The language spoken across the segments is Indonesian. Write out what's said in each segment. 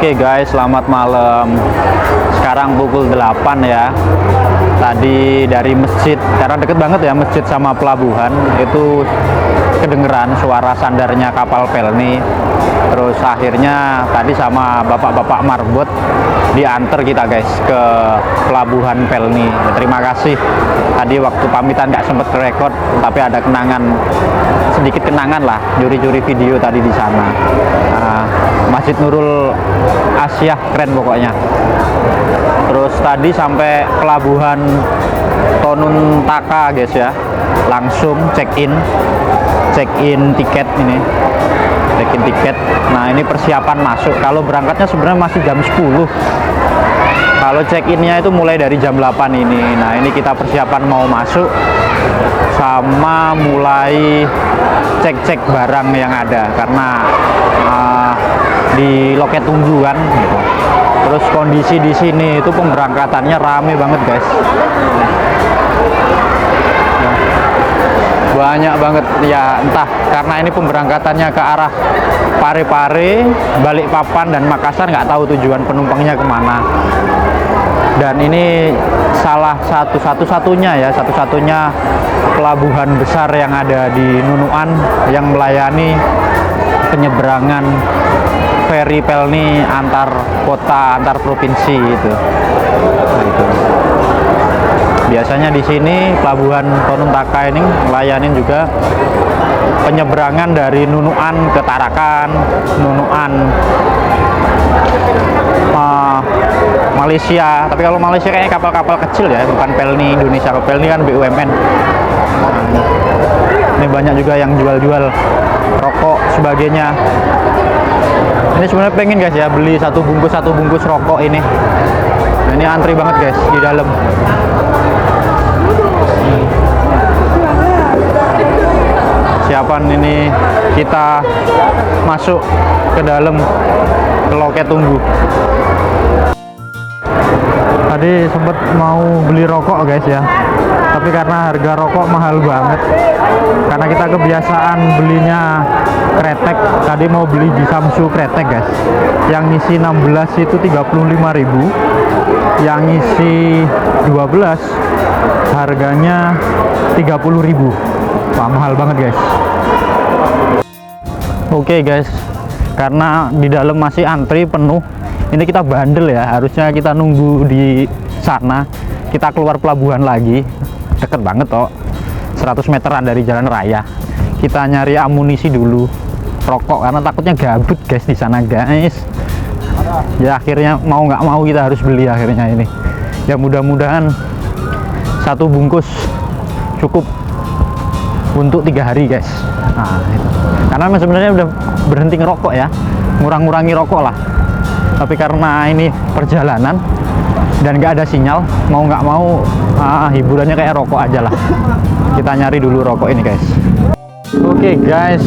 Oke guys, selamat malam. Sekarang pukul 8 ya. Tadi dari masjid, karena deket banget ya masjid sama pelabuhan, itu kedengeran suara sandarnya kapal Pelni. Terus akhirnya tadi sama bapak-bapak marbot diantar kita guys ke pelabuhan Pelni. Terima kasih. Tadi waktu pamitan nggak sempet rekod, tapi ada kenangan, sedikit kenangan lah, juri-juri video tadi di sana. Masjid Nurul Asia keren pokoknya. Terus tadi sampai pelabuhan Tonuntaka guys ya, langsung check in tiket ini, check in tiket. Nah ini persiapan masuk. Kalau berangkatnya sebenarnya masih jam 10. Kalau check innya itu mulai dari jam 8 ini. Nah ini kita persiapan mau masuk sama mulai cek-cek barang yang ada, karena di loket tungguan gitu. Terus kondisi di sini itu pemberangkatannya rame banget guys. Banyak banget ya, entah karena ini pemberangkatannya ke arah Parepare, Balikpapan dan Makassar, nggak tahu tujuan penumpangnya kemana. Dan ini salah satu-satunya pelabuhan besar yang ada di Nunukan yang melayani penyeberangan feri Pelni antar kota, antar provinsi itu. Nah, itu. Biasanya di sini pelabuhan Tonuntaka ini melayani juga penyeberangan dari Nunukan ke Tarakan, Nunukan Malaysia. Tapi kalau Malaysia kayaknya kapal-kapal kecil ya, bukan Pelni Indonesia. Kalau Pelni kan BUMN. Ini banyak juga yang jual-jual rokok sebagainya. Ini sebenarnya pengen guys ya beli satu bungkus rokok ini. Nah, ini antri banget guys di dalam. Siapan ini kita masuk ke dalam ke loket tunggu. Tadi sempat mau beli rokok guys ya, tapi karena harga rokok mahal banget, karena kita kebiasaan belinya kretek. Tadi mau beli di Samsu kretek guys, yang ngisi 16 itu 35.000, yang ngisi 12 harganya 30.000. Wah, mahal banget guys. Oke guys, karena di dalam masih antri penuh, ini kita bandel ya, harusnya kita nunggu di sana. Kita keluar pelabuhan lagi, deket banget toh, 100 meteran dari jalan raya. Kita nyari amunisi dulu, rokok, karena takutnya gabut guys di sana guys. Ya akhirnya mau nggak mau kita harus beli akhirnya ini. Ya mudah-mudahan satu bungkus cukup untuk 3 hari guys. Nah, itu. Karena sebenarnya udah berhenti ngerokok ya, ngurang-ngurangi rokok lah. Tapi karena ini perjalanan dan nggak ada sinyal, mau nggak mau hiburannya kayak rokok aja lah. Kita nyari dulu rokok ini guys. Oke guys,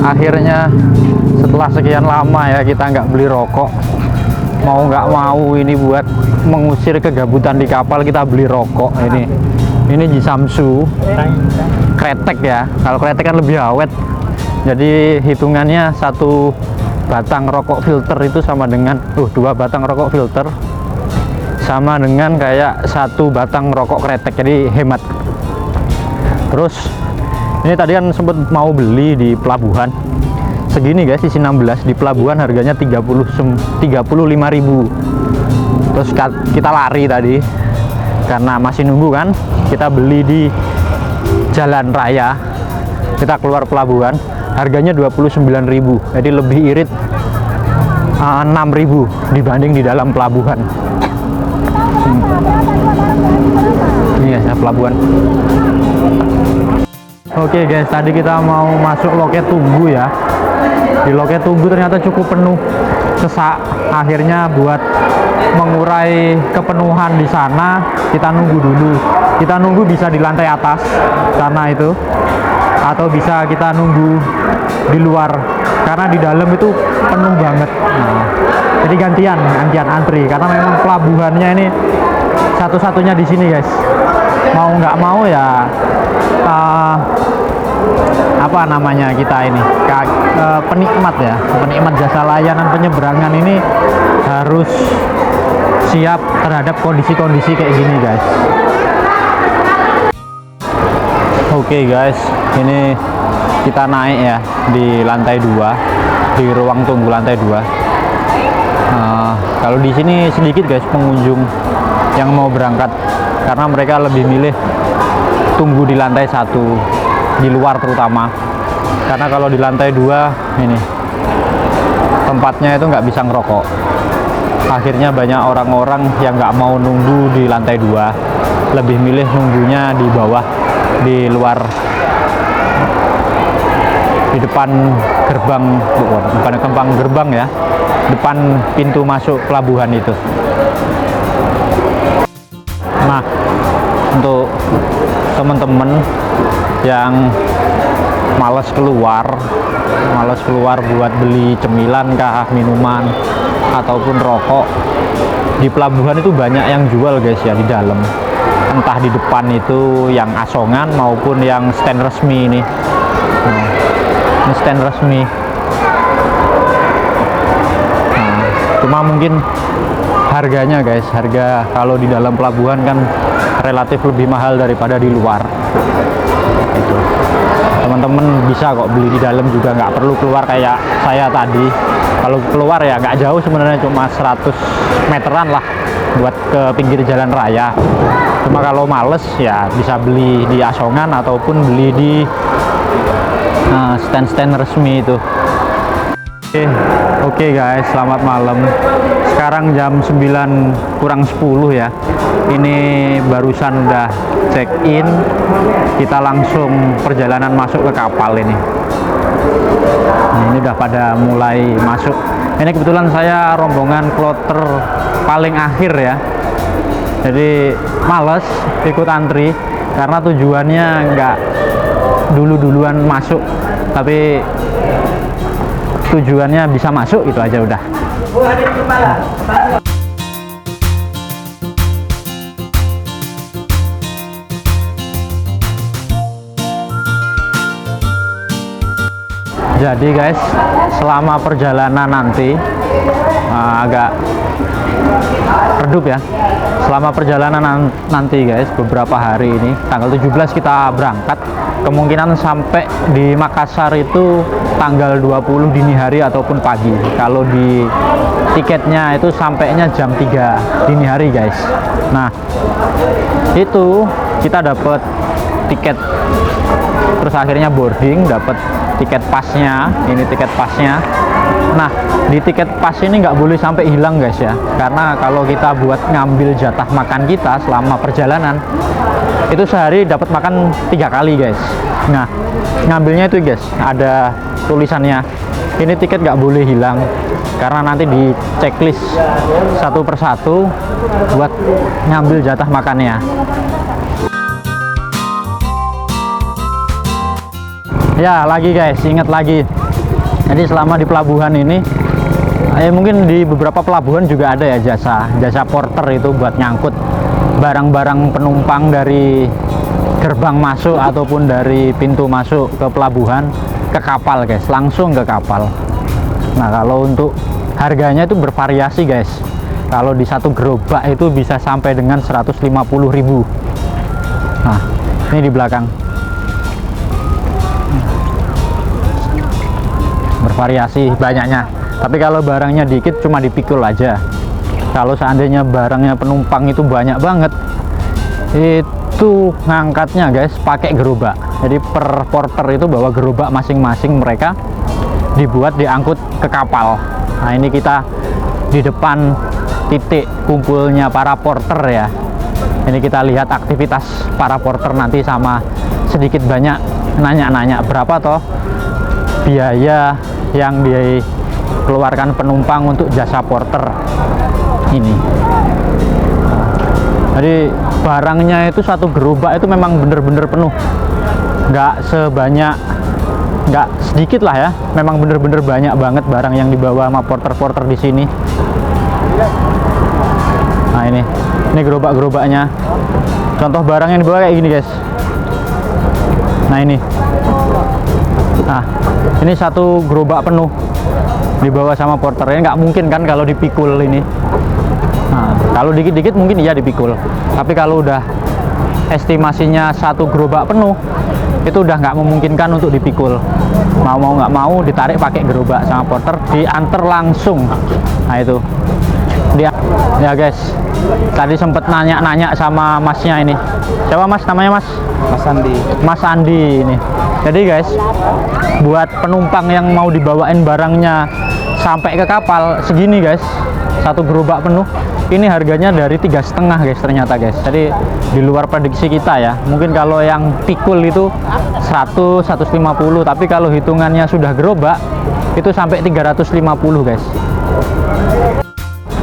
akhirnya setelah sekian lama ya kita nggak beli rokok, mau nggak mau ini buat mengusir kegabutan di kapal, kita beli rokok ini di Samsu kretek ya. Kalau kretek kan lebih awet, jadi hitungannya satu batang rokok filter itu sama dengan 2 batang rokok filter sama dengan kayak 1 batang rokok kretek, jadi hemat. Terus ini tadi kan sempat mau beli di pelabuhan segini guys, isi 16, di pelabuhan harganya 35.000. Terus kita lari tadi karena masih nunggu kan, kita beli di jalan raya. Kita keluar pelabuhan harganya 29.000, jadi lebih irit 6.000 dibanding di dalam pelabuhan. Ini ya pelabuhan. Oke guys, tadi kita mau masuk loket tunggu ya. Di loket tunggu ternyata cukup penuh, sesak. Akhirnya buat mengurai kepenuhan di sana, kita nunggu dulu. Kita nunggu bisa di lantai atas sana itu, atau bisa kita nunggu di luar, karena di dalam itu penuh banget. Nah, jadi gantian antri, karena memang pelabuhannya ini satu-satunya di sini guys. Mau nggak mau ya apa namanya kita ini penikmat ya, penikmat jasa layanan penyeberangan ini harus siap terhadap kondisi-kondisi kayak gini guys. Oke guys, ini kita naik ya di lantai 2, di ruang tunggu lantai 2. Kalau di sini sedikit guys pengunjung yang mau berangkat, karena mereka lebih milih tunggu di lantai 1, di luar terutama. Karena kalau di lantai 2 ini tempatnya itu nggak bisa ngerokok. Akhirnya banyak orang-orang yang nggak mau nunggu di lantai 2, lebih milih nunggunya di bawah, di luar, di depan gerbang, bukan gerbang ya, depan pintu masuk pelabuhan itu. Nah, untuk teman-teman yang males keluar buat beli cemilan kah, minuman ataupun rokok, di pelabuhan itu banyak yang jual guys ya di dalam. Entah di depan itu yang asongan maupun yang stand resmi ini. Nah, ini stand resmi. Nah, cuma mungkin harganya guys, harga kalau di dalam pelabuhan kan relatif lebih mahal daripada di luar. Itu teman-teman bisa kok beli di dalam juga, nggak perlu keluar kayak saya tadi. Kalau keluar ya nggak jauh sebenarnya, cuma 100 meteran lah buat ke pinggir jalan raya. Cuma kalau males ya bisa beli di asongan ataupun beli di stand-stand resmi itu. Oke guys, selamat malam. Sekarang jam 9:50 ya. Ini barusan udah check in. Kita langsung perjalanan masuk ke kapal ini. Nah, ini udah pada mulai masuk. Ini kebetulan saya rombongan kloter paling akhir ya. Jadi males ikut antri karena tujuannya nggak duluan masuk, tapi tujuannya bisa masuk, itu aja udah. Jadi guys, selama perjalanan nanti agak redup ya. Selama perjalanan nanti guys, beberapa hari ini, tanggal 17 kita berangkat. Kemungkinan sampai di Makassar itu tanggal 20 dini hari ataupun pagi. Kalau di tiketnya itu sampainya jam 3 dini hari guys. Nah, itu kita dapat tiket, terus akhirnya boarding, dapat tiket pasnya. Ini tiket pasnya. Nah, di tiket pas ini nggak boleh sampai hilang guys ya, karena kalau kita buat ngambil jatah makan kita selama perjalanan itu sehari dapat makan 3 kali guys. Nah, ngambilnya itu guys ada tulisannya, ini tiket nggak boleh hilang, karena nanti di checklist satu persatu buat ngambil jatah makannya. Ya lagi guys, ingat lagi. Jadi selama di pelabuhan ini, mungkin di beberapa pelabuhan juga ada ya jasa porter itu buat nyangkut barang-barang penumpang dari gerbang masuk ataupun dari pintu masuk ke pelabuhan ke kapal guys, langsung ke kapal. Nah, kalau untuk harganya itu bervariasi guys. Kalau di satu gerobak itu bisa sampai dengan 150.000. Nah, ini di belakang. Bervariasi banyaknya, tapi kalau barangnya dikit cuma dipikul aja. Kalau seandainya barangnya penumpang itu banyak banget, itu ngangkatnya guys pakai gerobak. Jadi per porter itu bawa gerobak masing-masing, mereka dibuat diangkut ke kapal. Nah, ini kita di depan titik kumpulnya para porter ya. Ini kita lihat aktivitas para porter nanti, sama sedikit banyak nanya-nanya berapa toh biaya yang dikeluarkan penumpang untuk jasa porter ini. Jadi barangnya itu satu gerobak itu memang bener-bener penuh, nggak sedikit lah ya, memang bener-bener banyak banget barang yang dibawa sama porter-porter di sini. Nah, ini gerobak-gerobaknya. Contoh barang yang dibawa kayak gini guys. Nah, ini Nah, ini satu gerobak penuh dibawa sama porter. Ini nggak mungkin kan kalau dipikul ini. Nah, kalau dikit-dikit mungkin iya dipikul. Tapi kalau udah estimasinya satu gerobak penuh, itu udah nggak memungkinkan untuk dipikul. Mau nggak mau ditarik pakai gerobak sama porter, diantar langsung. Nah itu dia ya guys. Tadi sempet nanya-nanya sama masnya ini. Siapa mas namanya mas? Mas Andi. Mas Andi ini. Jadi guys, buat penumpang yang mau dibawain barangnya sampai ke kapal segini guys, satu gerobak penuh, ini harganya dari 3,5 guys ternyata guys. Jadi di luar prediksi kita ya. Mungkin kalau yang pikul itu 100, 150, tapi kalau hitungannya sudah gerobak itu sampai 350 guys.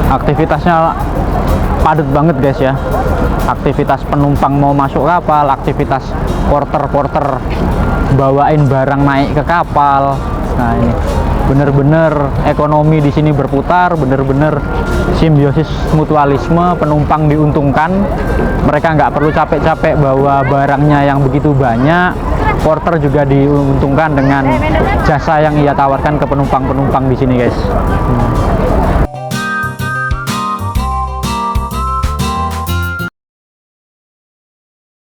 Aktivitasnya padat banget guys ya. Aktivitas penumpang mau masuk kapal, aktivitas porter-porter bawain barang naik ke kapal. Nah ini bener-bener ekonomi di sini berputar, bener-bener simbiosis mutualisme, penumpang diuntungkan, mereka nggak perlu capek-capek bawa barangnya yang begitu banyak, porter juga diuntungkan dengan jasa yang ia tawarkan ke penumpang-penumpang di sini guys.